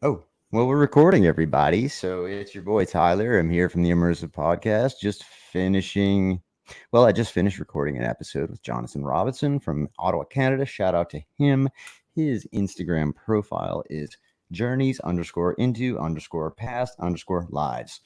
Oh, well, we're recording, everybody. So it's your boy Tyler. I'm here from the Immersive Podcast. I just finished recording an episode with Jonathan Robinson from Ottawa, Canada. Shout out to him. His Instagram profile is journeys underscore into underscore past underscore lives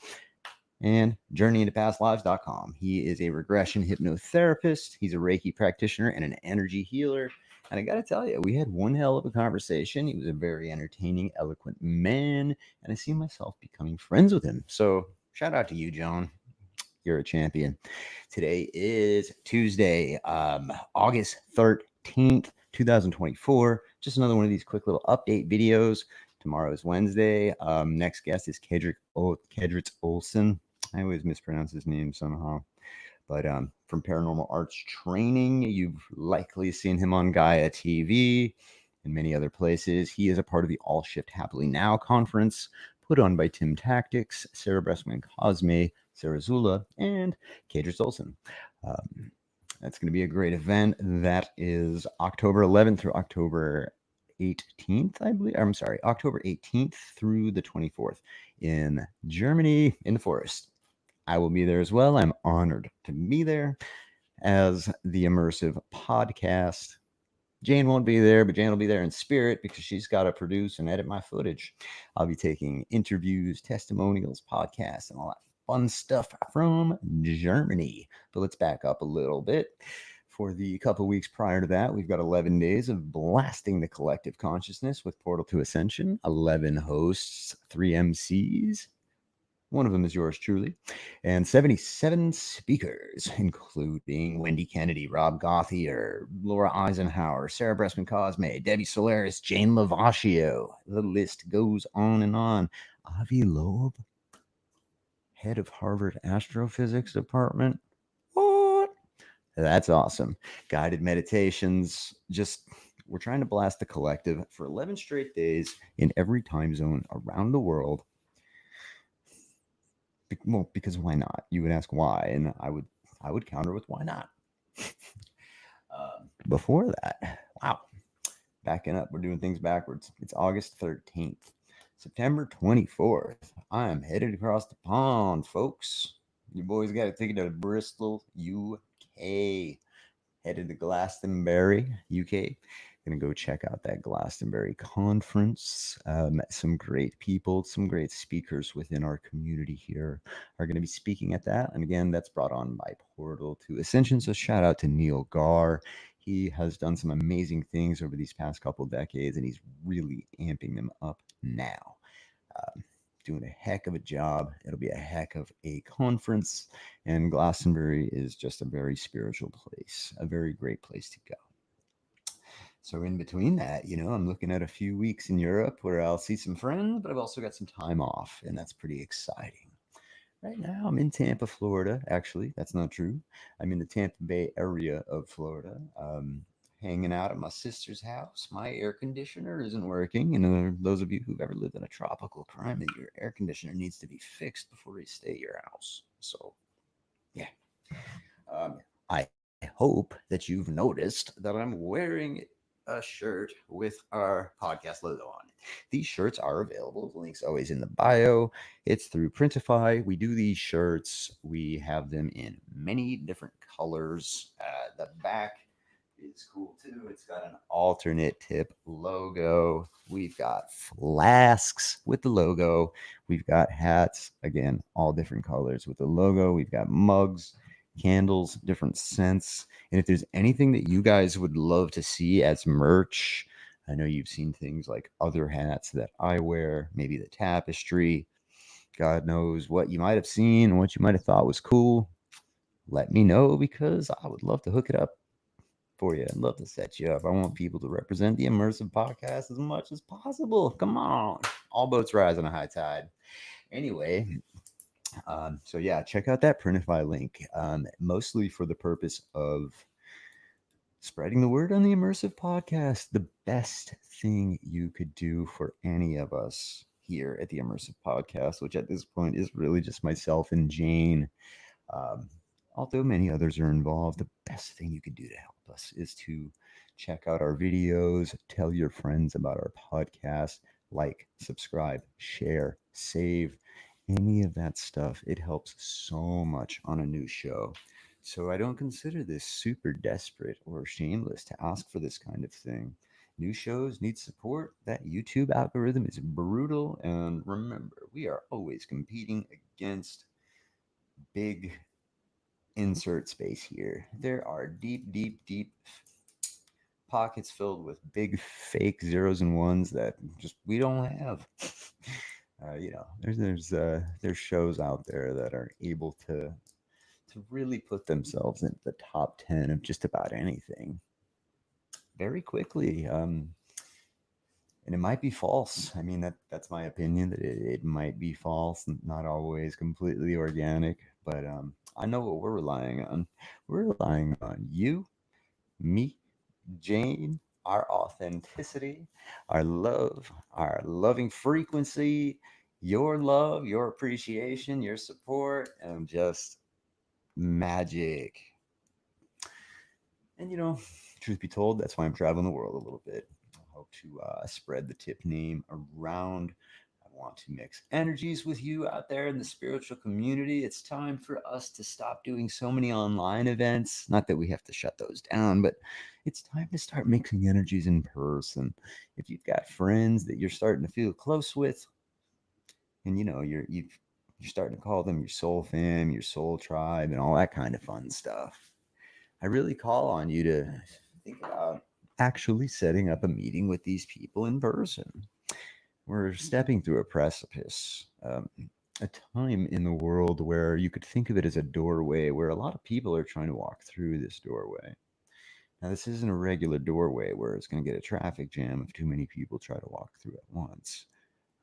and journeyintopastlives.com. He is a regression hypnotherapist. He's a Reiki practitioner and an energy healer. And I got to tell you, we had one hell of a conversation. He was a very entertaining, eloquent man, and I see myself becoming friends with him. So, shout out to you, John. You're a champion. Today is Tuesday, August 13th, 2024. Just another one of these quick little update videos. Tomorrow is Wednesday. Next guest is Kedritz Olson. I always mispronounce his name somehow. But from Paranormal Arts Training, you've likely seen him on Gaia TV and many other places. He is a part of the All Shift Happily Now conference put on by Tim Tactics, Sarah Bressman Cosme, Sarah Zula, and Kedris Olson. Um, that's going to be a great event. That is October 11th through October 18th, I believe. I'm sorry, October 18th through the 24th in Germany in the forest. I will be there as well. I'm honored to be there as the Immersive Podcast. Jane won't be there, but Jane will be there in spirit because she's got to produce and edit my footage. I'll be taking interviews, testimonials, podcasts, and all that fun stuff from Germany. But let's back up a little bit. For the couple weeks prior to that, we've got 11 days of blasting the collective consciousness with Portal to Ascension, 11 hosts, 3 MCs, one of them is yours truly, and 77 speakers, including Wendy Kennedy, Rob Gauthier, Laura Eisenhower, Sarah Bressman Cosme, Debbie Solaris, Jane Lavascio. The list goes on and on. Avi Loeb, head of Harvard Astrophysics Department. What? That's awesome. Guided meditations. Just, we're trying to blast the collective for 11 straight days in every time zone around the world. Well, because why not? You would ask why, and I would counter with why not. Before that, wow, backing up, we're doing things backwards. It's August 13th, September 24th. I'm headed across the pond, folks. You boys got a ticket to Bristol, UK. Headed to Glastonbury, UK. Gonna go check out that Glastonbury conference. Some great people, some great speakers within our community here are going to be speaking at that. And again, that's brought on by Portal to Ascension. So shout out to Neil Gar. He has done some amazing things over these past couple decades, and he's really amping them up now. Um, Doing a heck of a job. It'll be a heck of a conference, and Glastonbury is just a very spiritual place, a very great place to go. So in between that, I'm looking at a few weeks in Europe where I'll see some friends, but I've also got some time off, and that's pretty exciting. Right now, I'm in Tampa, Florida. Actually, that's not true. I'm in the Tampa Bay area of Florida, hanging out at my sister's house. My air conditioner isn't working. Those of you who've ever lived in a tropical climate, your air conditioner needs to be fixed before you stay at your house. So, yeah. I hope that you've noticed that I'm wearing a shirt with our podcast logo on it. These shirts are available. The link's always in the bio. It's through Printify. We do these shirts. We have them in many different colors. The back is cool too. It's got an alternate tip logo. We've got flasks with the logo. We've got hats, again, all different colors with the logo. We've got mugs, candles, different scents. And if there's anything that you guys would love to see as merch, I know you've seen things like other hats that I wear, maybe the tapestry. God knows what you might have seen and what you might have thought was cool. Let me know because I would love to hook it up for you. I'd love to set you up. I want people to represent the immersive podcast as much as possible. Come on. All boats rise on a high tide. Anyway, so yeah, check out that Printify link, mostly for the purpose of spreading the word on the immersive podcast. The best thing you could do for any of us here at the immersive podcast, which at this point is really just myself and Jane. Um, Although many others are involved, the best thing you could do to help us is to check out our videos, tell your friends about our podcast, like, subscribe, share, save, any of that stuff. It helps so much on a new show. So I don't consider this super desperate or shameless to ask for this kind of thing. New shows need support. That YouTube algorithm is brutal. And remember, we are always competing against big insert space here. There are deep, deep, deep pockets filled with big fake zeros and ones that just we don't have. There's shows out there that are able to really put themselves into the top 10 of just about anything very quickly. And it might be false. I mean, that's my opinion, that it might be false, not always completely organic. But I know what we're relying on. We're relying on you, me, Jane, our authenticity, our love, our loving frequency, your love, your appreciation, your support, and just magic. And truth be told, that's why I'm traveling the world a little bit. I hope to spread the tip name around. I want to mix energies with you out there in the spiritual community. It's time for us to stop doing so many online events. Not that we have to shut those down, but it's time to start mixing energies in person. If you've got friends that you're starting to feel close with, and you're starting to call them your soul fam, your soul tribe, and all that kind of fun stuff, I really call on you to think about actually setting up a meeting with these people in person. We're stepping through a precipice, a time in the world where you could think of it as a doorway where a lot of people are trying to walk through this doorway. Now, this isn't a regular doorway where it's going to get a traffic jam if too many people try to walk through at once.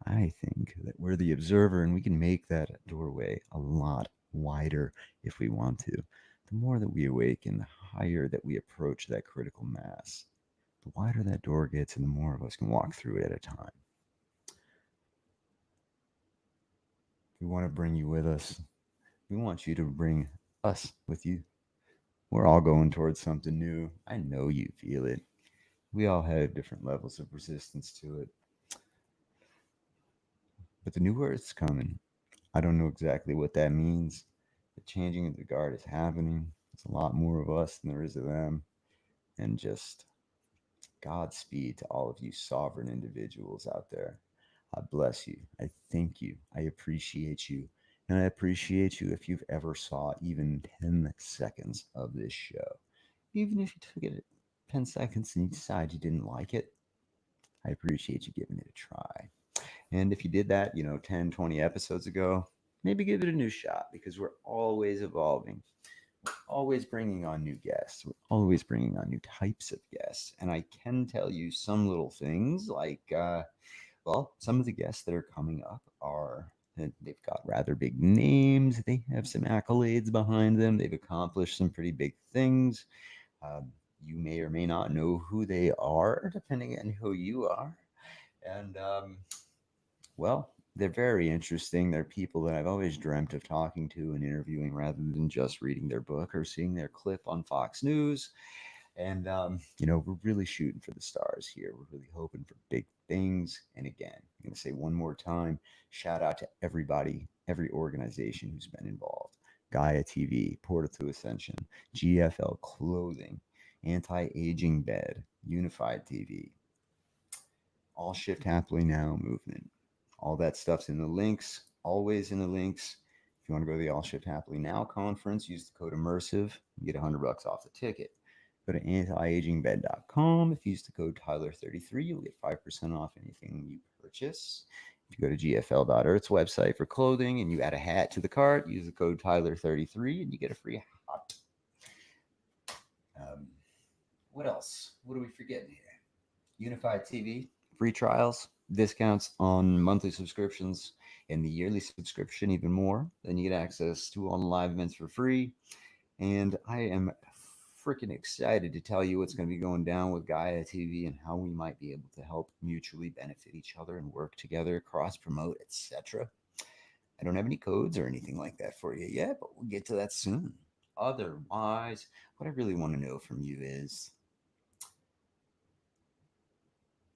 I think that we're the observer and we can make that doorway a lot wider if we want to. The more that we awaken, the higher that we approach that critical mass, the wider that door gets and the more of us can walk through it at a time. We want to bring you with us. We want you to bring us with you. We're all going towards something new. I know you feel it. We all have different levels of resistance to it. But the new earth's coming. I don't know exactly what that means. The changing of the guard is happening. There's a lot more of us than there is of them. And just Godspeed to all of you sovereign individuals out there. I bless you. I thank you. I appreciate you. And I appreciate you if you've ever saw even 10 seconds of this show. Even if you took it 10 seconds and you decide you didn't like it, I appreciate you giving it a try. And if you did that, 10, 20 episodes ago, maybe give it a new shot because we're always evolving. We're always bringing on new guests. We're always bringing on new types of guests. And I can tell you some little things like, some of the guests that are coming up they've got rather big names. They have some accolades behind them. They've accomplished some pretty big things. You may or may not know who they are, depending on who you are. And they're very interesting. They're people that I've always dreamt of talking to and interviewing rather than just reading their book or seeing their clip on Fox News. And, we're really shooting for the stars here. We're really hoping for big things. And again, I'm going to say one more time, shout out to everybody, every organization who's been involved. Gaia TV, Portal to Ascension, GFL Clothing, Anti-Aging Bed, Unified TV, All Shift Happily Now movement. All that stuff's in the links, always in the links. If you want to go to the All Shift Happily Now conference, use the code IMMERSIVE. You get $100 off the ticket. Go to antiagingbed.com. If you use the code Tyler33, you'll get 5% off anything you purchase. If you go to gfl.earth's website for clothing and you add a hat to the cart, use the code Tyler33 and you get a free hat. What else? What are we forgetting here? Unified TV, free trials, discounts on monthly subscriptions, and the yearly subscription even more. Then you get access to all the live events for free. And I am freaking excited to tell you what's going to be going down with Gaia TV and how we might be able to help mutually benefit each other and work together, cross promote, etc. I don't have any codes or anything like that for you yet, but we'll get to that soon. Otherwise, what I really want to know from you is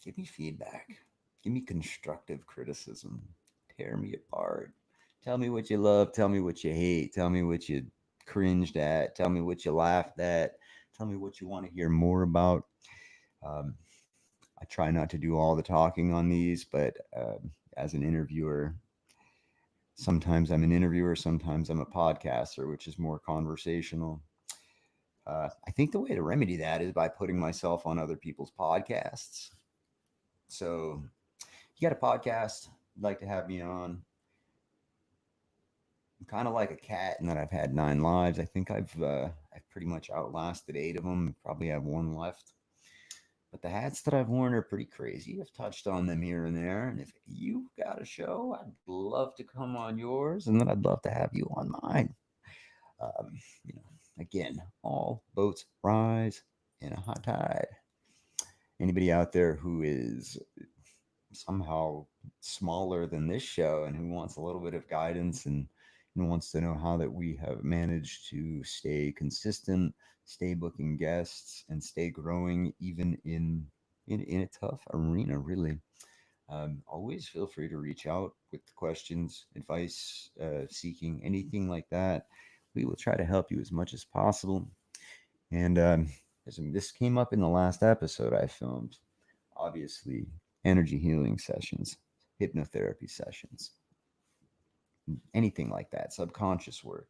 give me feedback. Give me constructive criticism. Tear me apart. Tell me what you love. Tell me what you hate. Tell me what you cringed at. Tell me what you laughed at. Tell me what you want to hear more about. Um, I try not to do all the talking on these, but as an interviewer, sometimes I'm an interviewer, sometimes I'm a podcaster, which is more conversational. I think the way to remedy that is by putting myself on other people's podcasts. So, you got a podcast you'd like to have me on? I'm kind of like a cat in that I've had 9 lives. I think I've pretty much outlasted 8 of them. Probably have one left. But the hats that I've worn are pretty crazy. I've touched on them here and there. And if you've got a show, I'd love to come on yours, and then I'd love to have you on mine. Um, you know, again, all boats rise in a high tide. Anybody out there who is somehow smaller than this show and who wants a little bit of guidance and wants to know how that we have managed to stay consistent, stay booking guests, and stay growing even in a tough arena, really. Always feel free to reach out with questions, advice, seeking, anything like that. We will try to help you as much as possible. And this came up in the last episode I filmed. Obviously, energy healing sessions, hypnotherapy sessions, anything like that, subconscious work.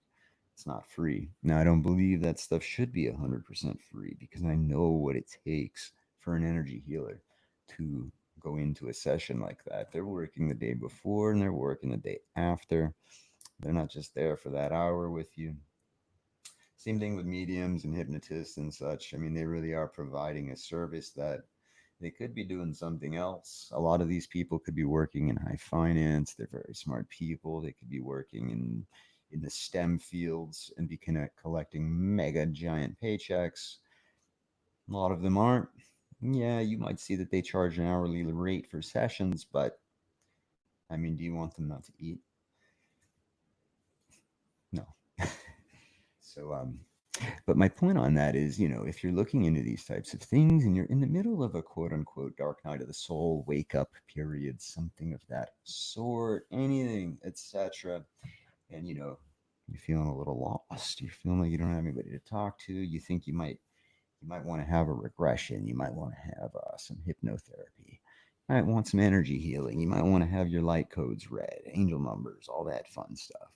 It's not free. Now, I don't believe that stuff should be 100% free because I know what it takes for an energy healer to go into a session like that. They're working the day before and they're working the day after. They're not just there for that hour with you. Same thing with mediums and hypnotists and such. I mean, they really are providing a service that they could be doing something else. A lot of these people could be working in high finance. They're very smart people. They could be working in the STEM fields and be collecting mega giant paychecks. A lot of them aren't. Yeah, you might see that they charge an hourly rate for sessions, but I mean, do you want them not to eat? No. So, but my point on that is, if you're looking into these types of things and you're in the middle of a quote unquote dark night of the soul, wake up period, something of that sort, anything, etc., and you're feeling a little lost, you're feeling like you don't have anybody to talk to, you think you might want to have a regression, you might want to have some hypnotherapy, you might want some energy healing, you might want to have your light codes read, angel numbers, all that fun stuff.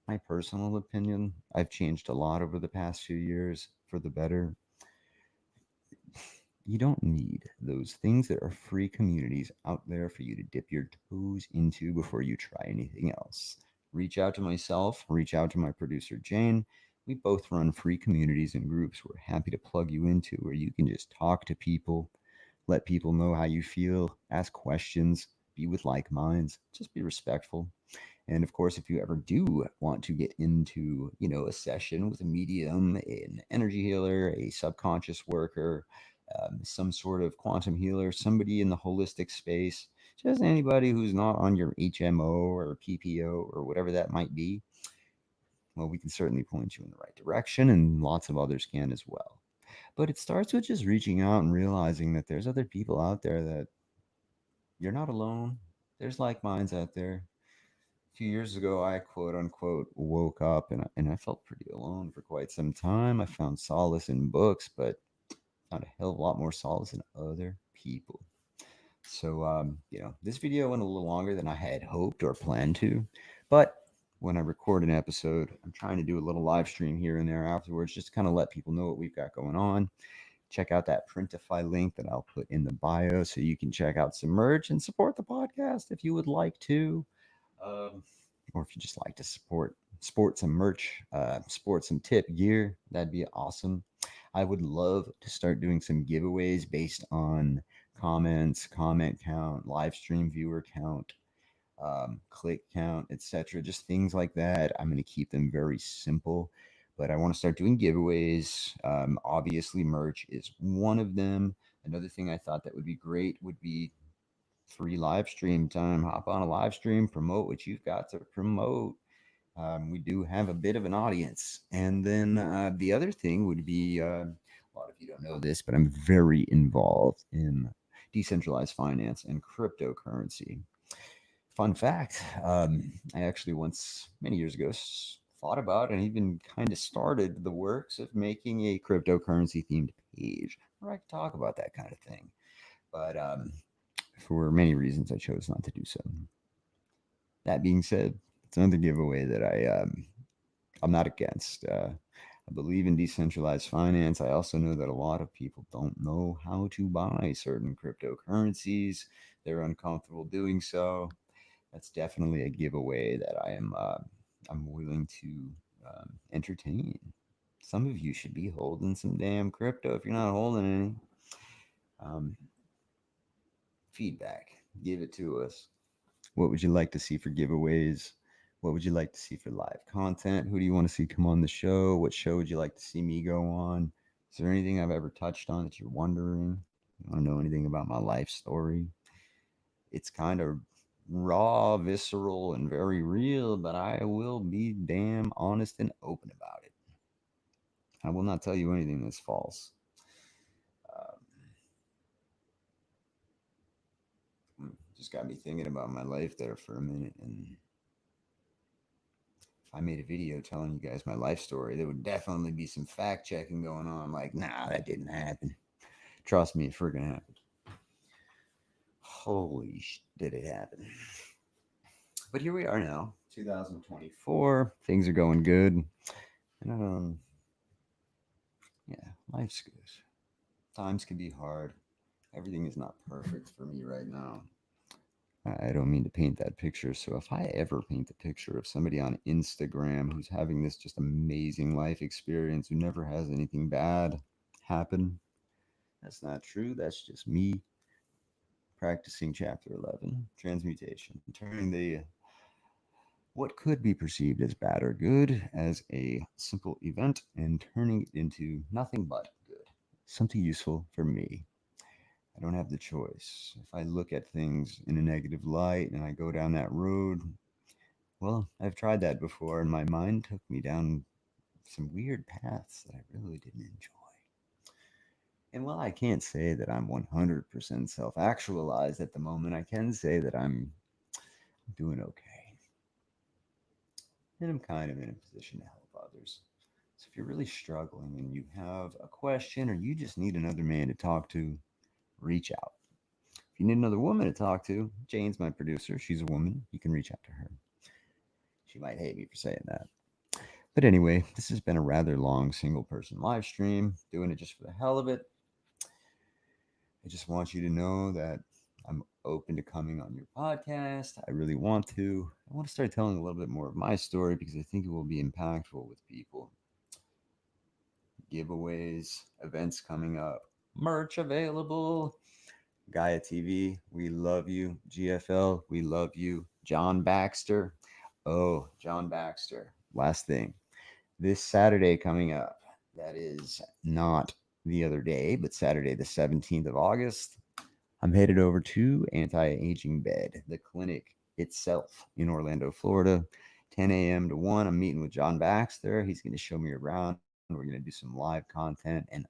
My personal opinion, I've changed a lot over the past few years for the better. You don't need those things. There are free communities out there for you to dip your toes into before you try anything else. Reach out to myself, reach out to my producer, Jane. We both run free communities and groups we're happy to plug you into where you can just talk to people, let people know how you feel, ask questions, be with like minds, just be respectful. And of course, if you ever do want to get into, a session with a medium, an energy healer, a subconscious worker, some sort of quantum healer, somebody in the holistic space, just anybody who's not on your HMO or PPO or whatever that might be, well, we can certainly point you in the right direction, and lots of others can as well. But it starts with just reaching out and realizing that there's other people out there, that you're not alone. There's like minds out there. A few years ago, I quote unquote woke up and I felt pretty alone for quite some time. I found solace in books, but found a hell of a lot more solace in other people. So, this video went a little longer than I had hoped or planned to, but when I record an episode, I'm trying to do a little live stream here and there afterwards just to kind of let people know what we've got going on. Check out that Printify link that I'll put in the bio so you can check out some merch and support the podcast if you would like to. Um, or if you just like to sport some merch, sport some tip gear, that'd be awesome. I would love to start doing some giveaways based on comments, comment count, live stream viewer count, click count, etc. Just things like that. I'm going to keep them very simple, but I want to start doing giveaways. Obviously, merch is one of them. Another thing I thought that would be great would be free live stream time. Hop on a live stream, promote what you've got to promote. We do have a bit of an audience. And then the other thing would be a lot of you don't know this, but I'm very involved in decentralized finance and cryptocurrency. Fun fact, I actually once, many years ago, thought about and even kind of started the works of making a cryptocurrency themed page where I could talk about that kind of thing. But for many reasons, I chose not to do so. That being said, it's another giveaway that I'm not against. I believe in decentralized finance. I also know that a lot of people don't know how to buy certain cryptocurrencies. They're uncomfortable doing so. That's definitely a giveaway that I'm willing to entertain. Some of you should be holding some damn crypto if you're not holding any. Um, Feedback, give it to us. What would you like to see for giveaways? What would you like to see for live content? Who do you want to see come on the show? What show would you like to see me go on? Is there anything I've ever touched on that you're wondering? You want to know anything about my life story? It's kind of raw, visceral, and very real, but I will be damn honest and open about it. I will not tell you anything that's false. Just got me thinking about my life there for a minute. And if I made a video telling you guys my life story, there would definitely be some fact checking going on. Like, nah, that didn't happen. Trust me, it freaking happened. Holy did it happen. But here we are now, 2024. Things are going good. And yeah, life's good. Times can be hard. Everything is not perfect for me right now. I don't mean to paint that picture. So if I ever paint the picture of somebody on Instagram who's having this just amazing life experience, who never has anything bad happen, that's not true. That's just me practicing chapter 11, transmutation, turning the what could be perceived as bad or good as a simple event and turning it into nothing but good, something useful for me. I don't have the choice. If I look at things in a negative light and I go down that road, well, I've tried that before, and my mind took me down some weird paths that I really didn't enjoy. And while I can't say that I'm 100% self actualized at the moment, I can say that I'm doing okay. And I'm kind of in a position to help others. So if you're really struggling and you have a question or you just need another man to talk to, reach out. If you need another woman to talk to, Jane's my producer. She's a woman. You can reach out to her. She might hate me for saying that. But anyway, this has been a rather long single person live stream, doing it just for the hell of it. I just want you to know that I'm open to coming on your podcast. I really want to. I want to start telling a little bit more of my story because I think it will be impactful with people. Giveaways, events coming up, merch available. Gaia TV, we love you. GFL, we love you. John Baxter. Oh, John Baxter. Last thing. This Saturday coming up, that is not the other day, but Saturday, the 17th of August, I'm headed over to Anti Aging Bed, the clinic itself in Orlando, Florida. 10 a.m. to 1. I'm meeting with John Baxter. He's going to show me around. We're going to do some live content, and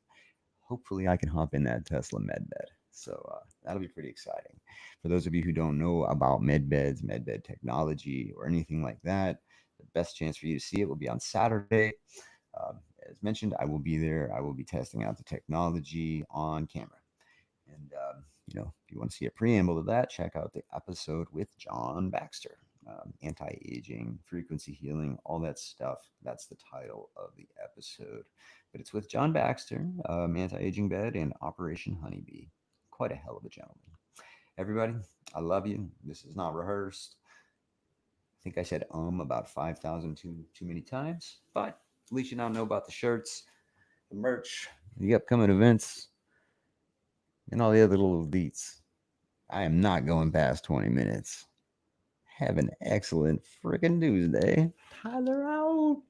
hopefully I can hop in that Tesla med bed. So that'll be pretty exciting. For those of you who don't know about med beds, med bed technology, or anything like that, the best chance for you to see it will be on Saturday. As mentioned, I will be there. I will be testing out the technology on camera. And, if you want to see a preamble to that, check out the episode with John Baxter. Anti-aging, frequency healing, all that stuff. That's the title of the episode. But it's with John Baxter, Anti-Aging Bed, and Operation Honeybee. Quite a hell of a gentleman. Everybody, I love you. This is not rehearsed. I think I said about 5,000 too many times. But at least you now know about the shirts, the merch, the upcoming events, and all the other little deets. I am not going past 20 minutes. Have an excellent freaking Tuesday. Tyler out.